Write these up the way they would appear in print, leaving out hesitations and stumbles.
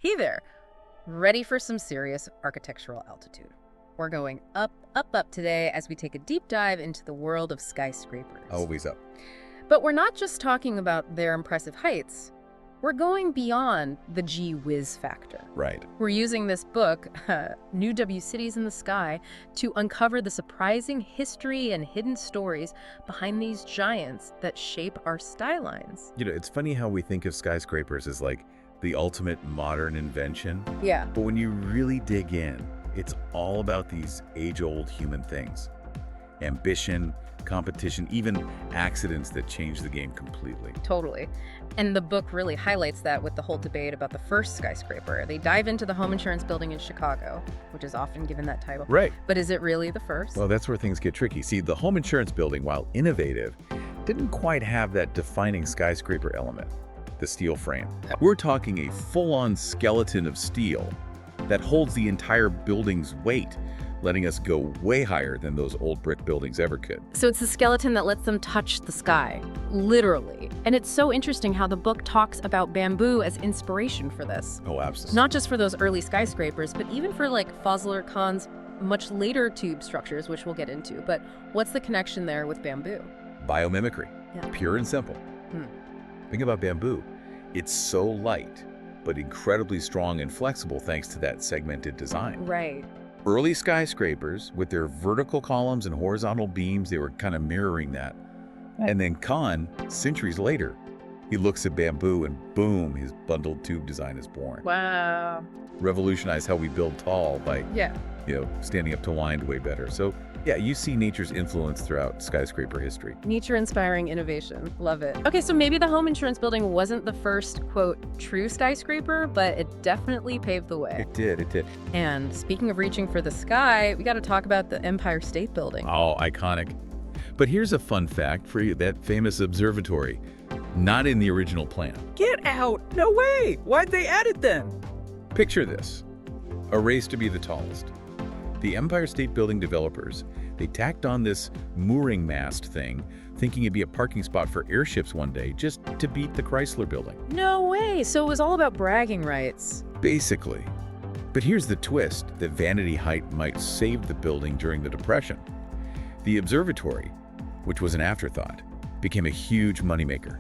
Hey there! Ready for some serious architectural altitude. We're going up, up, up today as we take a deep dive into the world of skyscrapers. Always up. But we're not just talking about their impressive heights. We're going beyond the gee whiz factor. Right. We're using this book, New W Cities in the Sky, to uncover the surprising history and hidden stories behind these giants that shape our skylines. You know, it's funny how we think of skyscrapers as like the ultimate modern invention. Yeah. But when you really dig in, it's all about these age-old human things. Ambition, competition, even accidents that change the game completely. Totally. And the book really highlights that with the whole debate about the first skyscraper. They dive into the home insurance building in Chicago, which is often given that title. Right. But is it really the first? Well, that's where things get tricky. See, the home insurance building, while innovative, didn't quite have that defining skyscraper element, the steel frame. We're talking a full-on skeleton of steel that holds the entire building's weight, letting us go way higher than those old brick buildings ever could. So it's the skeleton that lets them touch the sky, literally. And it's so interesting how the book talks about bamboo as inspiration for this. Oh, absolutely. Not just for those early skyscrapers, but even for like Fosler Khan's much later tube structures, which we'll get into. But what's the connection there with bamboo? Biomimicry, Yeah. pure and simple. Think about bamboo. It's so light, but incredibly strong and flexible thanks to that segmented design. Right. Early skyscrapers, with their vertical columns and horizontal beams, they were kind of mirroring that. And then Khan, centuries later, he looks at bamboo and boom, his bundled tube design is born. Wow. Revolutionized how we build tall by, Yeah. standing up to wind way better. So yeah, you see nature's influence throughout skyscraper history. Nature-inspiring innovation. Love it. Okay, so maybe the home insurance building wasn't the first, quote, true skyscraper, but it definitely paved the way. It did. And speaking of reaching for the sky, we got to talk about the Empire State Building. Oh, iconic. But here's a fun fact for you, that famous observatory, not in the original plan. Get out! No way! Why'd they add it then? Picture this, a race to be the tallest. The Empire State Building developers, they tacked on this mooring mast thing, thinking it'd be a parking spot for airships one day, just to beat the Chrysler Building. No way! So it was all about bragging rights. Basically. But here's the twist, that vanity height might save the building during the Depression. The observatory, which was an afterthought, became a huge moneymaker,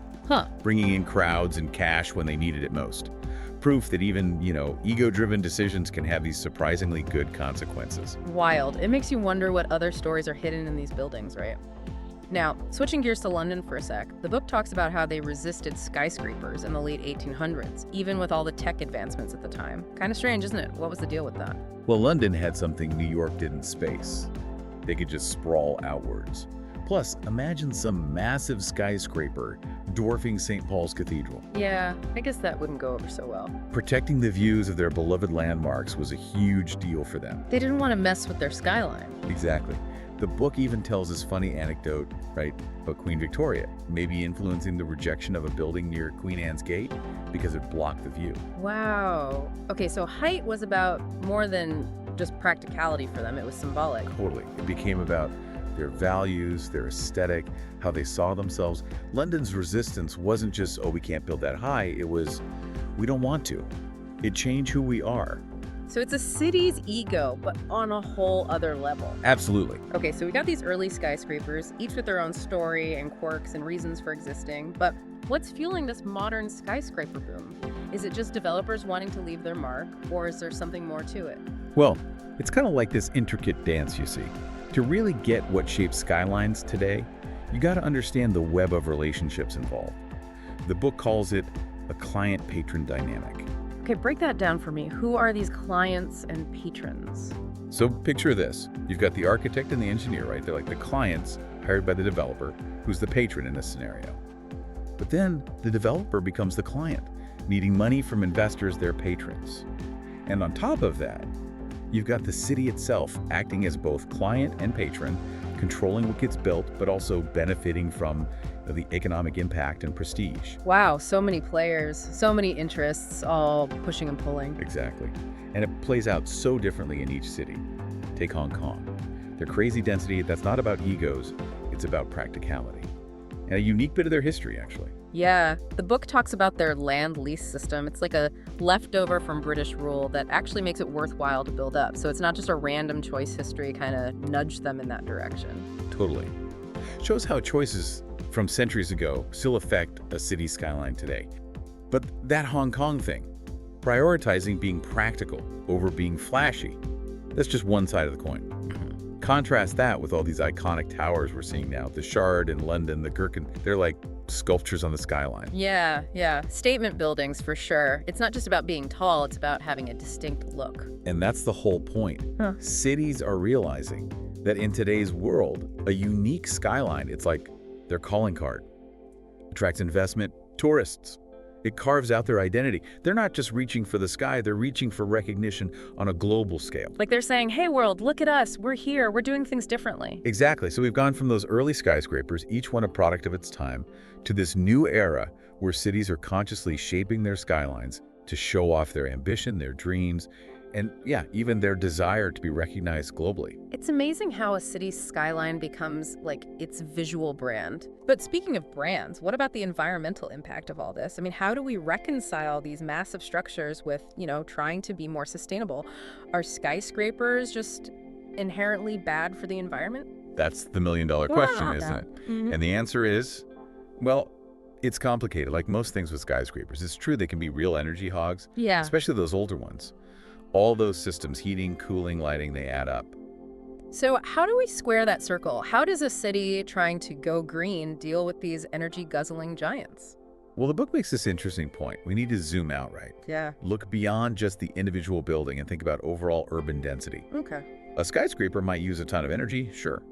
bringing in crowds and cash when they needed it most. Proof that even, ego-driven decisions can have these surprisingly good consequences. Wild. It makes you wonder what other stories are hidden in these buildings, right? Now, switching gears to London for a sec, the book talks about how they resisted skyscrapers in the late 1800s, even with all the tech advancements at the time. Kind of strange, isn't it? What was the deal with that? Well, London had something New York didn't: space. They could just sprawl outwards. Plus, imagine some massive skyscraper dwarfing St. Paul's Cathedral. Yeah, I guess that wouldn't go over so well. Protecting the views of their beloved landmarks was a huge deal for them. They didn't want to mess with their skyline. Exactly. The book even tells this funny anecdote, right, about Queen Victoria, maybe influencing the rejection of a building near Queen Anne's Gate because it blocked the view. Wow. Okay, so height was about more than just practicality for them. It was symbolic. Totally. It became about their values, their aesthetic, how they saw themselves. London's resistance wasn't just, oh, we can't build that high. It was, we don't want to. It changed who we are. So it's a city's ego, but on a whole other level. Absolutely. Okay, so we got these early skyscrapers, each with their own story and quirks and reasons for existing. But what's fueling this modern skyscraper boom? Is it just developers wanting to leave their mark, or is there something more to it? Well, it's kind of like this intricate dance, you see. To really get what shapes skylines today, you got to understand the web of relationships involved. The book calls it a client-patron dynamic. Okay, break that down for me. Who are these clients and patrons? So picture this. You've got the architect and the engineer, right? They're like the clients hired by the developer, who's the patron in this scenario. But then the developer becomes the client, needing money from investors, their patrons. And on top of that, you've got the city itself acting as both client and patron, controlling what gets built, but also benefiting from the economic impact and prestige. Wow, so many players, so many interests, all pushing and pulling. Exactly. And it plays out so differently in each city. Take Hong Kong. Their crazy density, that's not about egos, it's about practicality. And a unique bit of their history, actually. Yeah, the book talks about their land lease system. It's like a left over from British rule that actually makes it worthwhile to build up. So it's not just a random choice history kind of nudged them in that direction. Totally. Shows how choices from centuries ago still affect a city skyline today. But that Hong Kong thing, prioritizing being practical over being flashy, that's just one side of the coin. Contrast that with all these iconic towers we're seeing now. The Shard in London, the Gherkin, they're like sculptures on the skyline. Yeah. Statement buildings for sure. It's not just about being tall, it's about having a distinct look. And that's the whole point. Cities are realizing that in today's world, a unique skyline, it's like their calling card. Attracts investment, tourists. It carves out their identity. They're not just reaching for the sky, they're reaching for recognition on a global scale. Like they're saying, hey world, look at us, we're here, we're doing things differently. Exactly. So we've gone from those early skyscrapers, each one a product of its time, to this new era where cities are consciously shaping their skylines to show off their ambition, their dreams, and even their desire to be recognized globally. It's amazing how a city's skyline becomes like its visual brand. But speaking of brands, what about the environmental impact of all this? I mean, how do we reconcile these massive structures with, trying to be more sustainable? Are skyscrapers just inherently bad for the environment? That's the million-dollar question, isn't it? Mm-hmm. And the answer is, well, it's complicated. Like most things with skyscrapers, it's true they can be real energy hogs, Yeah. especially those older ones. All those systems, heating, cooling, lighting, they add up. So how do we square that circle? How does a city trying to go green deal with these energy-guzzling giants? Well, the book makes this interesting point. We need to zoom out, right? Yeah. Look beyond just the individual building and think about overall urban density. Okay. A skyscraper might use a ton of energy, sure,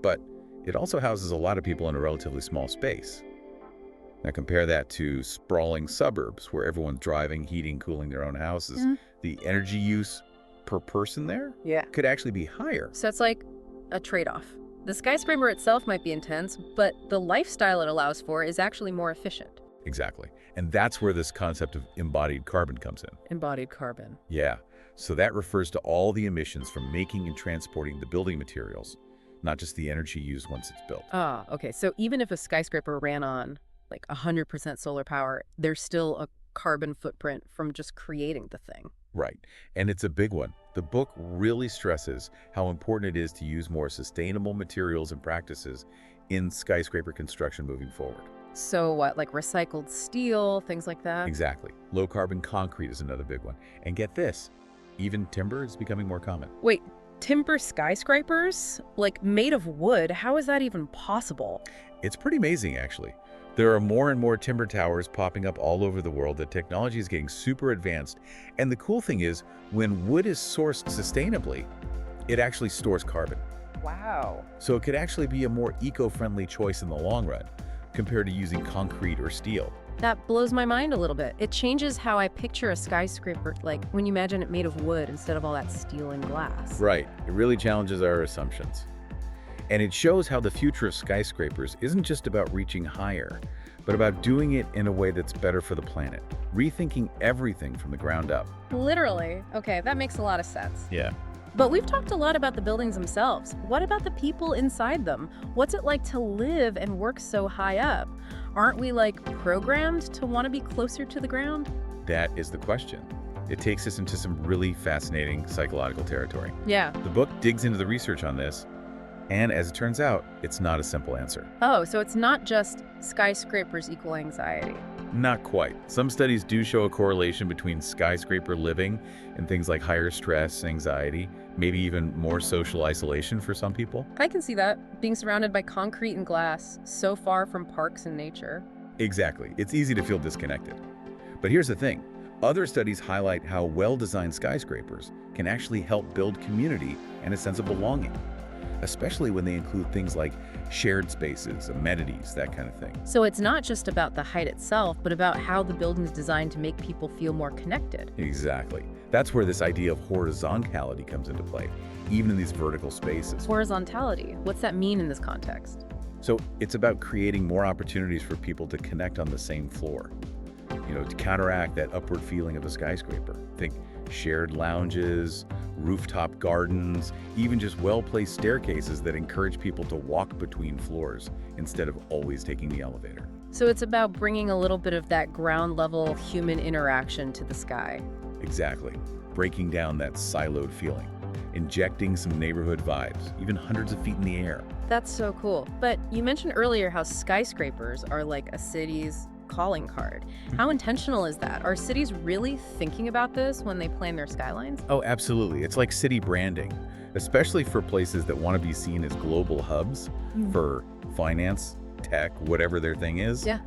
but it also houses a lot of people in a relatively small space. Now compare that to sprawling suburbs where everyone's driving, heating, cooling their own houses. The energy use per person there could actually be higher. So it's like a trade-off. The skyscraper itself might be intense, but the lifestyle it allows for is actually more efficient. Exactly. And that's where this concept of embodied carbon comes in. Embodied carbon. Yeah. So that refers to all the emissions from making and transporting the building materials, not just the energy used once it's built. Ah, okay. So even if a skyscraper ran on like 100% solar power, there's still a carbon footprint from just creating the thing. Right. And it's a big one. The book really stresses how important it is to use more sustainable materials and practices in skyscraper construction moving forward. So what, like recycled steel, things like that? Exactly. Low carbon concrete is another big one. And get this, even timber is becoming more common. Wait, timber skyscrapers? Like made of wood? How is that even possible? It's pretty amazing, actually. There are more and more timber towers popping up all over the world. The technology is getting super advanced. And the cool thing is, when wood is sourced sustainably, it actually stores carbon. Wow. So it could actually be a more eco-friendly choice in the long run compared to using concrete or steel. That blows my mind a little bit. It changes how I picture a skyscraper, like when you imagine it made of wood instead of all that steel and glass. Right. It really challenges our assumptions. And it shows how the future of skyscrapers isn't just about reaching higher, but about doing it in a way that's better for the planet, rethinking everything from the ground up. Literally. Okay, that makes a lot of sense. Yeah. But we've talked a lot about the buildings themselves. What about the people inside them? What's it like to live and work so high up? Aren't we like programmed to want to be closer to the ground? That is the question. It takes us into some really fascinating psychological territory. Yeah. The book digs into the research on this, and as it turns out, it's not a simple answer. Oh, so it's not just skyscrapers equal anxiety. Not quite. Some studies do show a correlation between skyscraper living and things like higher stress, anxiety, maybe even more social isolation for some people. I can see that, being surrounded by concrete and glass, so far from parks and nature. Exactly. It's easy to feel disconnected. But here's the thing. Other studies highlight how well-designed skyscrapers can actually help build community and a sense of belonging, especially when they include things like shared spaces, amenities, that kind of thing. So it's not just about the height itself, but about how the building's designed to make people feel more connected. Exactly. That's where this idea of horizontality comes into play, even in these vertical spaces. Horizontality, what's that mean in this context? So it's about creating more opportunities for people to connect on the same floor, to counteract that upward feeling of a skyscraper. Think shared lounges, rooftop gardens, even just well-placed staircases that encourage people to walk between floors instead of always taking the elevator. So it's about bringing a little bit of that ground level human interaction to the sky. Exactly. Breaking down that siloed feeling, injecting some neighborhood vibes, even hundreds of feet in the air. That's so cool. But you mentioned earlier how skyscrapers are like a city's calling card. How intentional is that? Are cities really thinking about this when they plan their skylines? Oh, absolutely. It's like city branding, especially for places that want to be seen as global hubs for finance, tech, whatever their thing is. Yeah.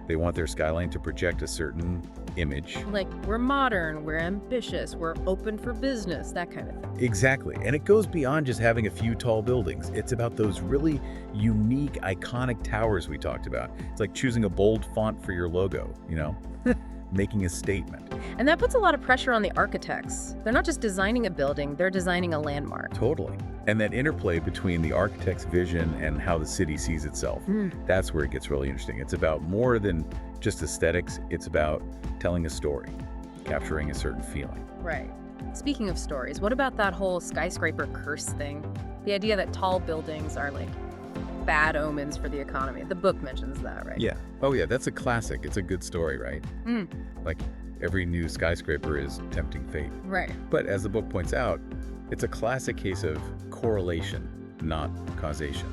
They want their skyline to project a certain image. Like, we're modern, we're ambitious, we're open for business, that kind of thing. Exactly. And it goes beyond just having a few tall buildings. It's about those really unique, iconic towers we talked about. It's like choosing a bold font for your logo, making a statement. And that puts a lot of pressure on the architects. They're not just designing a building, they're designing a landmark. Totally. And that interplay between the architect's vision and how the city sees itself, that's where it gets really interesting. It's about more than just aesthetics. It's about telling a story, capturing a certain feeling. Right. Speaking of stories, what about that whole skyscraper curse thing? The idea that tall buildings are like bad omens for the economy. The book mentions that, right? Yeah. Oh, yeah. That's a classic. It's a good story, right? Like every new skyscraper is tempting fate. Right. But as the book points out, it's a classic case of correlation, not causation.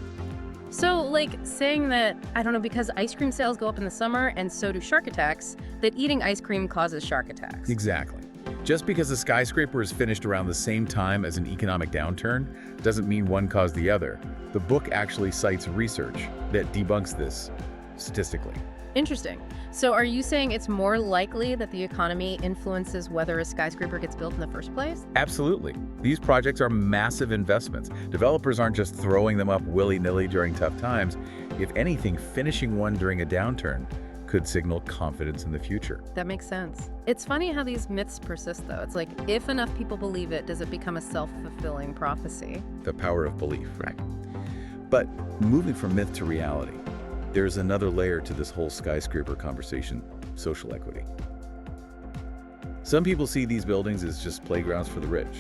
So, like, saying that, I don't know, because ice cream sales go up in the summer and so do shark attacks, that eating ice cream causes shark attacks. Exactly. Just because a skyscraper is finished around the same time as an economic downturn doesn't mean one caused the other. The book actually cites research that debunks this statistically. Interesting. So are you saying it's more likely that the economy influences whether a skyscraper gets built in the first place? Absolutely. These projects are massive investments. Developers aren't just throwing them up willy-nilly during tough times. If anything, finishing one during a downturn could signal confidence in the future. That makes sense. It's funny how these myths persist, though. It's like, if enough people believe it, does it become a self-fulfilling prophecy? The power of belief, right? But moving from myth to reality, there's another layer to this whole skyscraper conversation: social equity. Some people see these buildings as just playgrounds for the rich,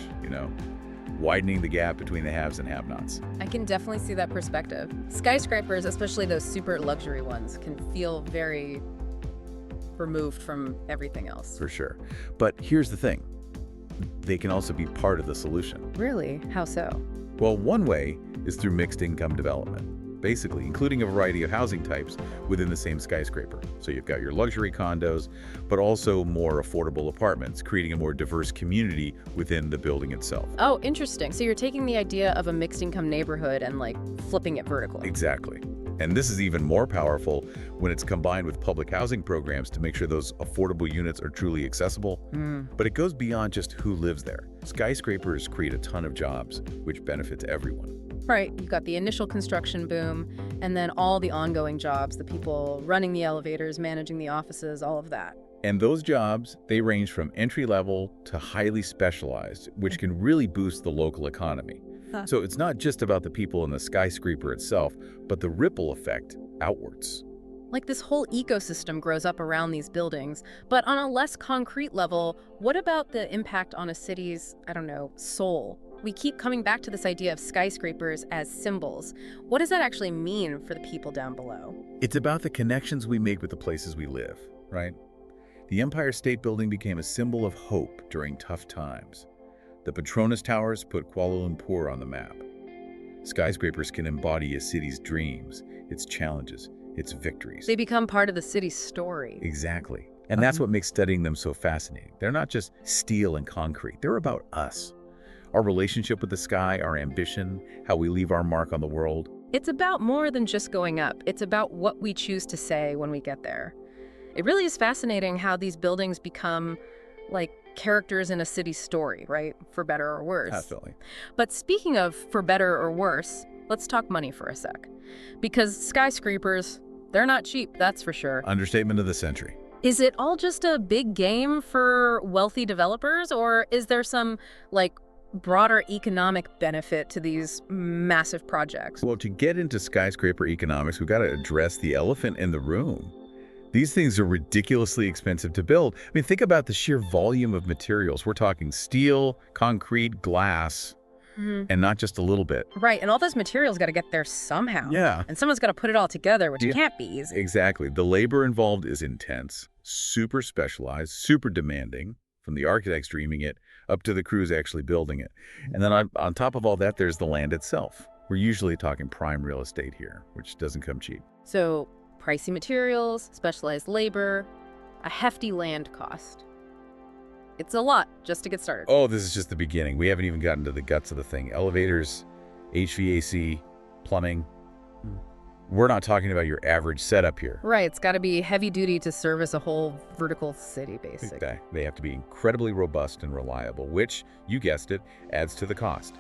widening the gap between the haves and have-nots. I can definitely see that perspective. Skyscrapers, especially those super luxury ones, can feel very removed from everything else. For sure. But here's the thing. They can also be part of the solution. Really? How so? Well, one way is through mixed income development, basically including a variety of housing types within the same skyscraper. So you've got your luxury condos, but also more affordable apartments, creating a more diverse community within the building itself. Oh, interesting. So you're taking the idea of a mixed income neighborhood and like flipping it vertically. Exactly. And this is even more powerful when it's combined with public housing programs to make sure those affordable units are truly accessible. But it goes beyond just who lives there. Skyscrapers create a ton of jobs, which benefits everyone. Right. You've got the initial construction boom, and then all the ongoing jobs, the people running the elevators, managing the offices, all of that. And those jobs, they range from entry-level to highly specialized, which can really boost the local economy. So it's not just about the people in the skyscraper itself, but the ripple effect outwards. Like this whole ecosystem grows up around these buildings, but on a less concrete level, what about the impact on a city's, soul? We keep coming back to this idea of skyscrapers as symbols. What does that actually mean for the people down below? It's about the connections we make with the places we live, right? The Empire State Building became a symbol of hope during tough times. The Petronas Towers put Kuala Lumpur on the map. Skyscrapers can embody a city's dreams, its challenges, its victories. They become part of the city's story. Exactly. And that's what makes studying them so fascinating. They're not just steel and concrete. They're about us. Our relationship with the sky, our ambition, how we leave our mark on the world. It's about more than just going up. It's about what we choose to say when we get there. It really is fascinating how these buildings become like characters in a city's story, right? For better or worse. Definitely. But speaking of for better or worse, let's talk money for a sec. Because skyscrapers, they're not cheap, that's for sure. Understatement of the century. Is it all just a big game for wealthy developers, or is there some, broader economic benefit to these massive projects? Well, to get into skyscraper economics, we've got to address the elephant in the room. These things are ridiculously expensive to build. Think about the sheer volume of materials. We're talking steel, concrete, glass. and not just a little bit. Right, and all those materials got to get there somehow. Yeah. And someone's got to put it all together, which Yeah. can't be easy. Exactly. The labor involved is intense, super specialized, super demanding, from the architects dreaming it up to the crews actually building it. And then on top of all that, there's the land itself. We're usually talking prime real estate here, which doesn't come cheap. So, pricey materials, specialized labor, a hefty land cost. It's a lot just to get started. Oh, this is just the beginning. We haven't even gotten to the guts of the thing. Elevators, HVAC, plumbing. We're not talking about your average setup here. Right, it's got to be heavy duty to service a whole vertical city, basically. Okay. They have to be incredibly robust and reliable, which, you guessed it, adds to the cost.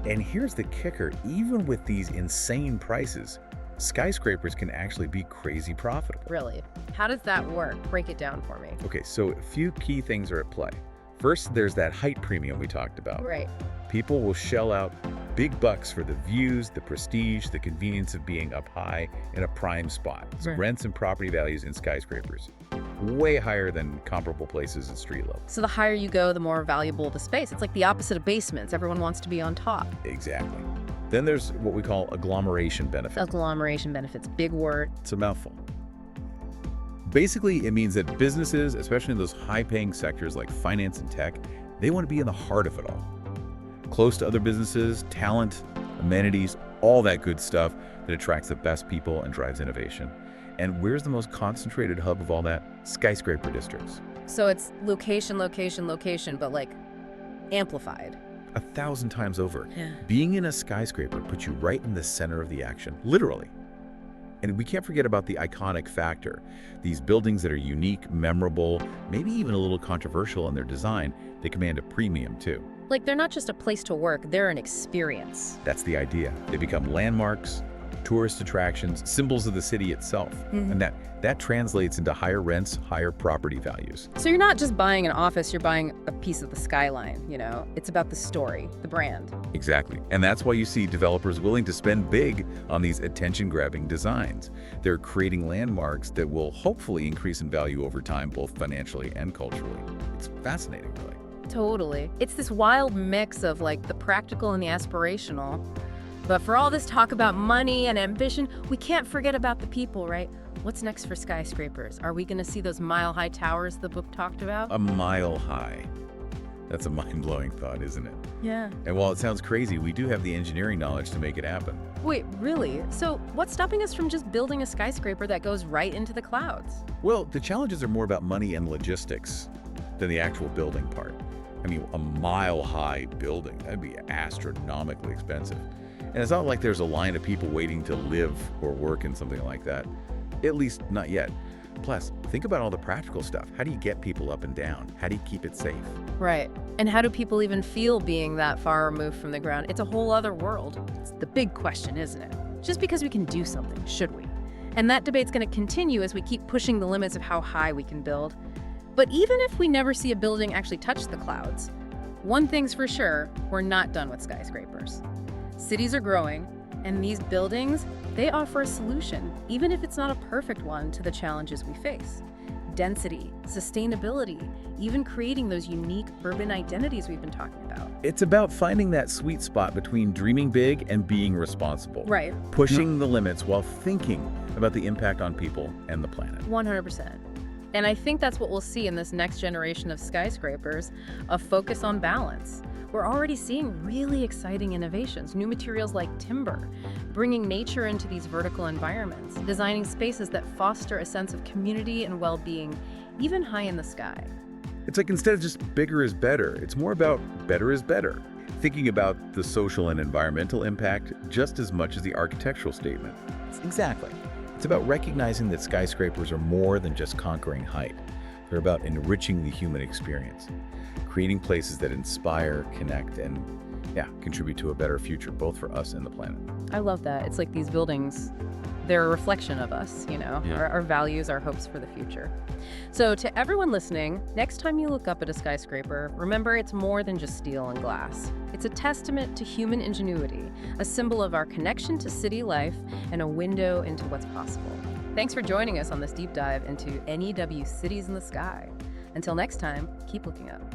And here's the kicker, even with these insane prices, skyscrapers can actually be crazy profitable. Really? How does that work? Break it down for me. Okay, so a few key things are at play. First, there's that height premium we talked about. Right. People will shell out big bucks for the views, the prestige, the convenience of being up high in a prime spot. So Right. rents and property values in skyscrapers, way higher than comparable places at street level. So the higher you go, the more valuable the space. It's like the opposite of basements. Everyone wants to be on top. Exactly. Then there's what we call agglomeration benefit. Agglomeration benefits, big word. It's a mouthful. Basically, it means that businesses, especially in those high-paying sectors like finance and tech, they want to be in the heart of it all. Close to other businesses, talent, amenities, all that good stuff that attracts the best people and drives innovation. And where's the most concentrated hub of all that? Skyscraper districts. So it's location, location, location, but like amplified. 1,000 times over. Yeah. Being in a skyscraper puts you right in the center of the action, literally. And we can't forget about the iconic factor. These buildings that are unique, memorable, maybe even a little controversial in their design, they command a premium too. Like they're not just a place to work, they're an experience. That's the idea. They become landmarks, tourist attractions, symbols of the city itself. And that translates into higher rents, higher property values. So you're not just buying an office, you're buying a piece of the skyline, you know? It's about the story, the brand. Exactly. And that's why you see developers willing to spend big on these attention-grabbing designs. They're creating landmarks that will hopefully increase in value over time, both financially and culturally. It's fascinating, really. Totally. It's this wild mix of like the practical and the aspirational. But for all this talk about money and ambition, we can't forget about the people, right? What's next for skyscrapers? Are we going to see those mile-high towers the book talked about? A mile high. That's a mind-blowing thought, isn't it? Yeah. And while it sounds crazy, we do have the engineering knowledge to make it happen. Wait, really? So what's stopping us from just building a skyscraper that goes right into the clouds? Well, the challenges are more about money and logistics than the actual building part. I mean, a mile-high building, that'd be astronomically expensive. And it's not like there's a line of people waiting to live or work in something like that. At least not yet. Plus, think about all the practical stuff. How do you get people up and down? How do you keep it safe? Right. And how do people even feel being that far removed from the ground? It's a whole other world. It's the big question, isn't it? Just because we can do something, should we? And that debate's going to continue as we keep pushing the limits of how high we can build. But even if we never see a building actually touch the clouds, one thing's for sure, we're not done with skyscrapers. Cities are growing, and these buildings, they offer a solution, even if it's not a perfect one, to the challenges we face. Density, sustainability, even creating those unique urban identities we've been talking about. It's about finding that sweet spot between dreaming big and being responsible. Right. Pushing the limits while thinking about the impact on people and the planet. 100%. And I think that's what we'll see in this next generation of skyscrapers, a focus on balance. We're already seeing really exciting innovations, new materials like timber, bringing nature into these vertical environments, designing spaces that foster a sense of community and well-being, even high in the sky. It's like instead of just bigger is better, it's more about better is better. Thinking about the social and environmental impact just as much as the architectural statement. Exactly. It's about recognizing that skyscrapers are more than just conquering height. They're about enriching the human experience, creating places that inspire, connect, and contribute to a better future, both for us and the planet. I love that. It's like these buildings, they're a reflection of us, you know, our values, our hopes for the future. So to everyone listening, next time you look up at a skyscraper, remember it's more than just steel and glass. It's a testament to human ingenuity, a symbol of our connection to city life, and a window into what's possible. Thanks for joining us on this deep dive into NEW Cities in the Sky. Until next time, keep looking up.